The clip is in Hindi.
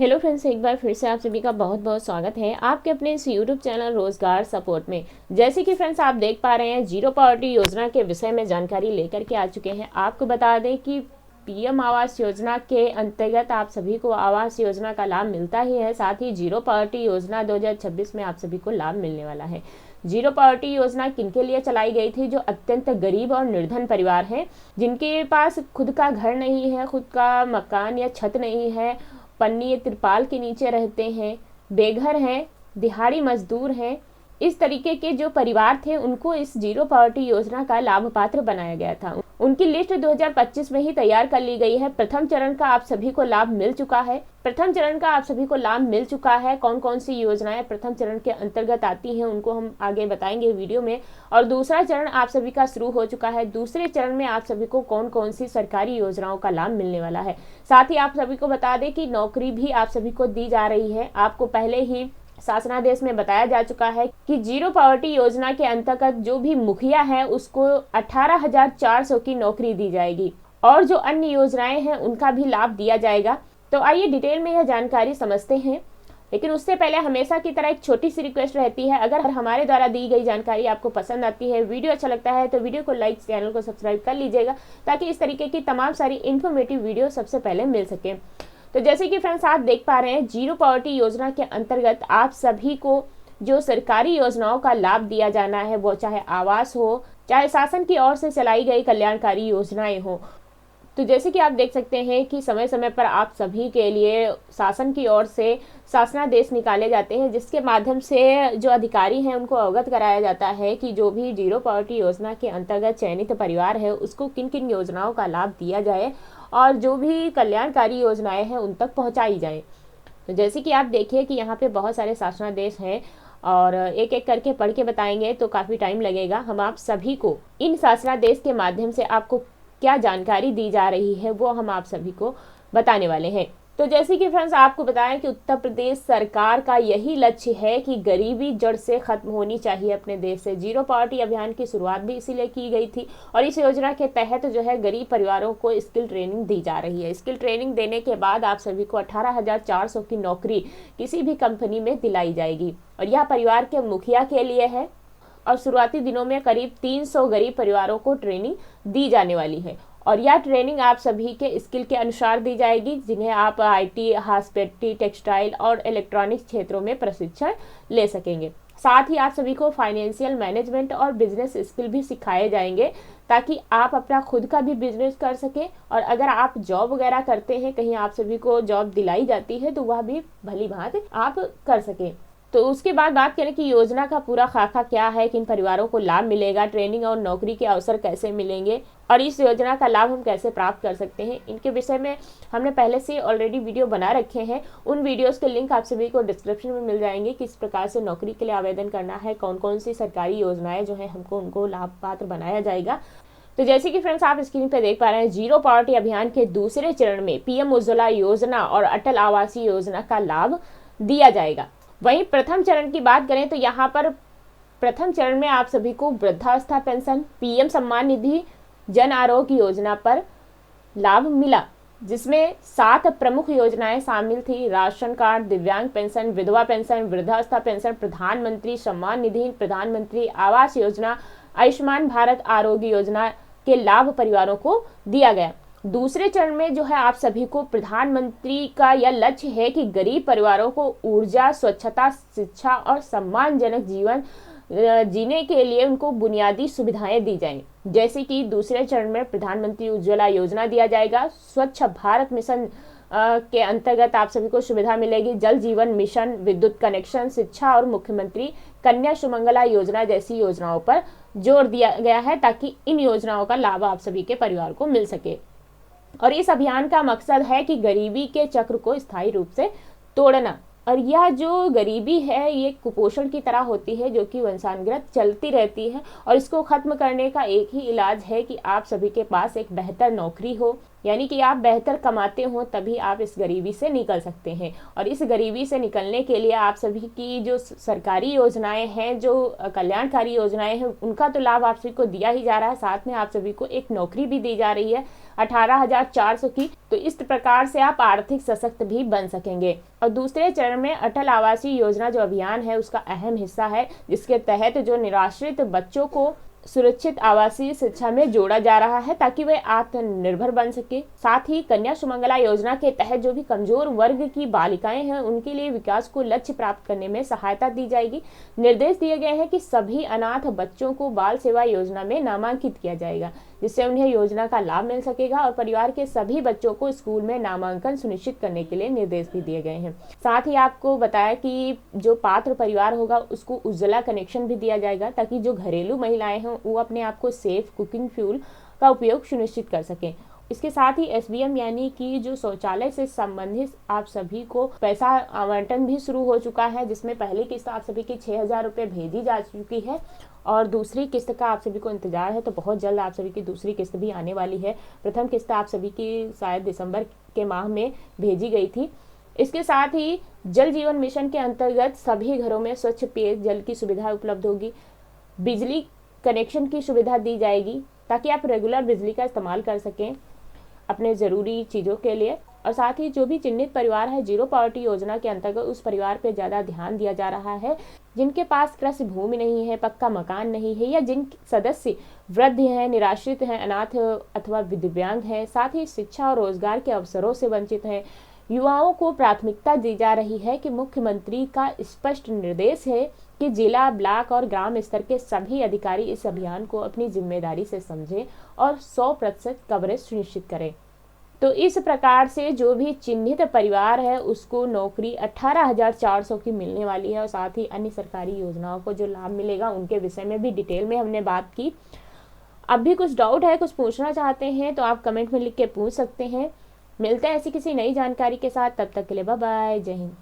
हेलो फ्रेंड्स, एक बार फिर से आप सभी का बहुत बहुत स्वागत है आपके अपने इस यूट्यूब चैनल रोजगार सपोर्ट में। जैसे कि फ्रेंड्स आप देख पा रहे हैं, जीरो पॉवर्टी योजना के विषय में जानकारी लेकर के आ चुके हैं। आपको बता दें कि पीएम आवास योजना के अंतर्गत आप सभी को आवास योजना का लाभ मिलता ही है, साथ ही जीरो पॉवर्टी योजना 2026 में आप सभी को लाभ मिलने वाला है। जीरो पॉवर्टी योजना किनके लिए चलाई गई थी? जो अत्यंत गरीब और निर्धन परिवार हैं, जिनके पास खुद का घर नहीं है, खुद का मकान या छत नहीं है, पन्नी या तिरपाल के नीचे रहते हैं, बेघर हैं, दिहाड़ी मजदूर हैं। इस तरीके के जो परिवार थे उनको इस जीरो पॉवर्टी योजना का लाभ पात्र बनाया गया था। उनकी लिस्ट 2025 में ही तैयार कर ली गई है। प्रथम चरण का आप सभी को लाभ मिल चुका है। कौन कौन सी योजनाएं प्रथम चरण के अंतर्गत आती हैं उनको हम आगे बताएंगे वीडियो में। और दूसरा चरण आप सभी का शुरू हो चुका है। दूसरे चरण में आप सभी को कौन कौन सी सरकारी योजनाओं का लाभ मिलने वाला है। साथ ही आप सभी को बता दें कि नौकरी भी आप सभी को दी जा रही है। आपको पहले ही शासनादेश में बताया जा चुका है कि जीरो पॉवर्टी योजना के अंतर्गत जो भी मुखिया है उसको 18,400 की नौकरी दी जाएगी और जो अन्य योजनाएं हैं उनका भी लाभ दिया जाएगा। तो आइए डिटेल में यह जानकारी समझते हैं, लेकिन उससे पहले हमेशा की तरह एक छोटी सी रिक्वेस्ट रहती है। अगर हमारे द्वारा दी गई जानकारी आपको पसंद आती है, वीडियो अच्छा लगता है, तो वीडियो को लाइक, चैनल को सब्सक्राइब कर लीजिएगा ताकि इस तरीके की तमाम सारी इन्फॉर्मेटिव वीडियो सबसे पहले मिल सके। तो जैसे कि फ्रेंड्स आप देख पा रहे हैं, जीरो पॉवर्टी योजना के अंतर्गत आप सभी को जो सरकारी योजनाओं का लाभ दिया जाना है, वो चाहे आवास हो, चाहे शासन की ओर से चलाई गई कल्याणकारी योजनाएं हो। तो जैसे कि आप देख सकते हैं कि समय समय पर आप सभी के लिए शासन की ओर से शासनादेश निकाले जाते हैं, जिसके माध्यम से जो अधिकारी हैं उनको अवगत कराया जाता है कि जो भी जीरो पॉवर्टी योजना के अंतर्गत चयनित परिवार है उसको किन किन योजनाओं का लाभ दिया जाए और जो भी कल्याणकारी योजनाएं हैं उन तक पहुंचाई जाए। तो जैसे कि आप देखिए कि यहाँ पे बहुत सारे शासनादेश हैं और एक एक करके पढ़ के बताएंगे तो काफ़ी टाइम लगेगा। हम आप सभी को इन शासनादेश के माध्यम से आपको क्या जानकारी दी जा रही है वो हम आप सभी को बताने वाले हैं। तो जैसे कि फ्रेंड्स आपको बताएं कि उत्तर प्रदेश सरकार का यही लक्ष्य है कि गरीबी जड़ से खत्म होनी चाहिए अपने देश से। जीरो पॉवर्टी अभियान की शुरुआत भी इसीलिए की गई थी और इस योजना के तहत जो है गरीब परिवारों को स्किल ट्रेनिंग दी जा रही है। स्किल ट्रेनिंग देने के बाद आप सभी को 18,400 की नौकरी किसी भी कंपनी में दिलाई जाएगी और यह परिवार के मुखिया के लिए है और शुरुआती दिनों में करीब 300 गरीब परिवारों को ट्रेनिंग दी जाने वाली है और यह ट्रेनिंग आप सभी के स्किल के अनुसार दी जाएगी, जिन्हें आप आईटी, हॉस्पिटैलिटी, टेक्सटाइल और इलेक्ट्रॉनिक्स क्षेत्रों में प्रशिक्षण ले सकेंगे। साथ ही आप सभी को फाइनेंशियल मैनेजमेंट और बिजनेस स्किल भी सिखाए जाएंगे ताकि आप अपना खुद का भी बिजनेस कर सकें और अगर आप जॉब वगैरह करते हैं, कहीं आप सभी को जॉब दिलाई जाती है तो वह भी भली भांति आप कर सकें। तो उसके बाद बात करें कि योजना का पूरा खाका क्या है, किन परिवारों को लाभ मिलेगा, ट्रेनिंग और नौकरी के अवसर कैसे मिलेंगे और इस योजना का लाभ हम कैसे प्राप्त कर सकते हैं, इनके विषय में हमने पहले से ऑलरेडी वीडियो बना रखे हैं। उन वीडियोस के लिंक आप सभी को डिस्क्रिप्शन में मिल जाएंगे। किस प्रकार से नौकरी के लिए आवेदन करना है, कौन कौन सी सरकारी योजनाएं जो है हमको उनको लाभ पात्र बनाया जाएगा। तो जैसे कि फ्रेंड्स आप स्क्रीन पे देख पा रहे हैं, जीरो पॉवर्टी अभियान के दूसरे चरण में पीएम उज्ज्वला योजना और अटल आवासीय योजना का लाभ दिया जाएगा। वहीं प्रथम चरण की बात करें तो यहाँ पर प्रथम चरण में आप सभी को वृद्धावस्था पेंशन, पीएम सम्मान निधि, जन आरोग्य योजना पर लाभ मिला, जिसमें 7 प्रमुख योजनाएं शामिल थी। राशन कार्ड, दिव्यांग पेंशन, विधवा पेंशन, वृद्धावस्था पेंशन, प्रधानमंत्री सम्मान निधि, प्रधानमंत्री आवास योजना, आयुष्मान भारत आरोग्य योजना के लाभ परिवारों को दिया गया। दूसरे चरण में जो है आप सभी को प्रधानमंत्री का यह लक्ष्य है कि गरीब परिवारों को ऊर्जा, स्वच्छता, शिक्षा और सम्मानजनक जीवन जीने के लिए उनको बुनियादी सुविधाएं दी जाएं। जैसे कि दूसरे चरण में प्रधानमंत्री उज्ज्वला योजना दिया जाएगा, स्वच्छ भारत मिशन के अंतर्गत आप सभी को सुविधा मिलेगी, जल जीवन मिशन, विद्युत कनेक्शन, शिक्षा और मुख्यमंत्री कन्या सुमंगला योजना जैसी योजनाओं पर जोर दिया गया है ताकि इन योजनाओं का लाभ आप सभी के परिवार को मिल सके। और इस अभियान का मकसद है कि गरीबी के चक्र को स्थायी रूप से तोड़ना। और यह जो गरीबी है ये कुपोषण की तरह होती है जो कि वंशानुगत चलती रहती है और इसको खत्म करने का एक ही इलाज है कि आप सभी के पास एक बेहतर नौकरी हो, यानी कि आप बेहतर कमाते हो तभी आप इस गरीबी से निकल सकते हैं। और इस गरीबी से निकलने के लिए आप सभी की जो सरकारी योजनाएं हैं, जो कल्याणकारी योजनाएं हैं, उनका तो लाभ आप सभी को दिया ही जा रहा है, साथ में आप सभी को एक नौकरी भी दी जा रही है 18,400 की। तो इस प्रकार से आप आर्थिक सशक्त भी बन सकेंगे। और दूसरे चरण में अटल आवासीय योजना जो अभियान है उसका अहम हिस्सा है, जिसके तहत जो निराश्रित बच्चों को सुरक्षित आवासीय शिक्षा में जोड़ा जा रहा है ताकि वे आत्मनिर्भर बन सके। साथ ही कन्या सुमंगला योजना के तहत जो भी कमजोर वर्ग की बालिकाएं हैं उनके लिए विकास को लक्ष्य प्राप्त करने में सहायता दी जाएगी। निर्देश दिए गए हैं कि सभी अनाथ बच्चों को बाल सेवा योजना में नामांकित किया जाएगा, जिससे उन्हें योजना का लाभ मिल सकेगा। और परिवार के सभी बच्चों को स्कूल में नामांकन सुनिश्चित करने के लिए निर्देश भी दिए गए हैं। साथ ही आपको बताया कि जो पात्र परिवार होगा उसको उज्ज्वला कनेक्शन भी दिया जाएगा ताकि जो घरेलू महिलाएं हैं वो अपने आप को सेफ कुकिंग फ्यूल का उपयोग सुनिश्चित कर सकें। इसके साथ ही SBM यानी कि जो शौचालय से संबंधित आप सभी को पैसा आवंटन भी शुरू हो चुका है, जिसमें पहली किस्त आप सभी की 6,000 रुपये भेजी जा चुकी है और दूसरी किस्त का आप सभी को इंतजार है। तो बहुत जल्द आप सभी की दूसरी किस्त भी आने वाली है। प्रथम किस्त आप सभी की शायद दिसंबर के माह में भेजी गई थी। इसके साथ ही जल जीवन मिशन के अंतर्गत सभी घरों में स्वच्छ पेयजल की सुविधा उपलब्ध होगी। बिजली कनेक्शन की सुविधा दी जाएगी ताकि आप रेगुलर बिजली का इस्तेमाल कर सकें अपने ज़रूरी चीज़ों के लिए। और साथ ही जो भी चिन्हित परिवार है, जीरो पॉवर्टी योजना के अंतर्गत उस परिवार पे ज़्यादा ध्यान दिया जा रहा है जिनके पास कृषि भूमि नहीं है, पक्का मकान नहीं है, या जिन सदस्य वृद्ध हैं, निराश्रित हैं, अनाथ अथवा दिव्यांग हैं, साथ ही शिक्षा और रोजगार के अवसरों से वंचित हैं। युवाओं को प्राथमिकता दी जा रही है कि मुख्यमंत्री का स्पष्ट निर्देश है कि जिला, ब्लॉक और ग्राम स्तर के सभी अधिकारी इस अभियान को अपनी जिम्मेदारी से समझें और 100% कवरेज सुनिश्चित करें। तो इस प्रकार से जो भी चिन्हित परिवार है उसको नौकरी 18,400 की मिलने वाली है। और साथ ही अन्य सरकारी योजनाओं को जो लाभ मिलेगा उनके विषय में भी डिटेल में हमने बात की। अब भी कुछ डाउट है, कुछ पूछना चाहते हैं तो आप कमेंट में लिख के पूछ सकते हैं। मिलते हैं ऐसी किसी नई जानकारी के साथ, तब तक के लिए बाय बाय, जय हिंद।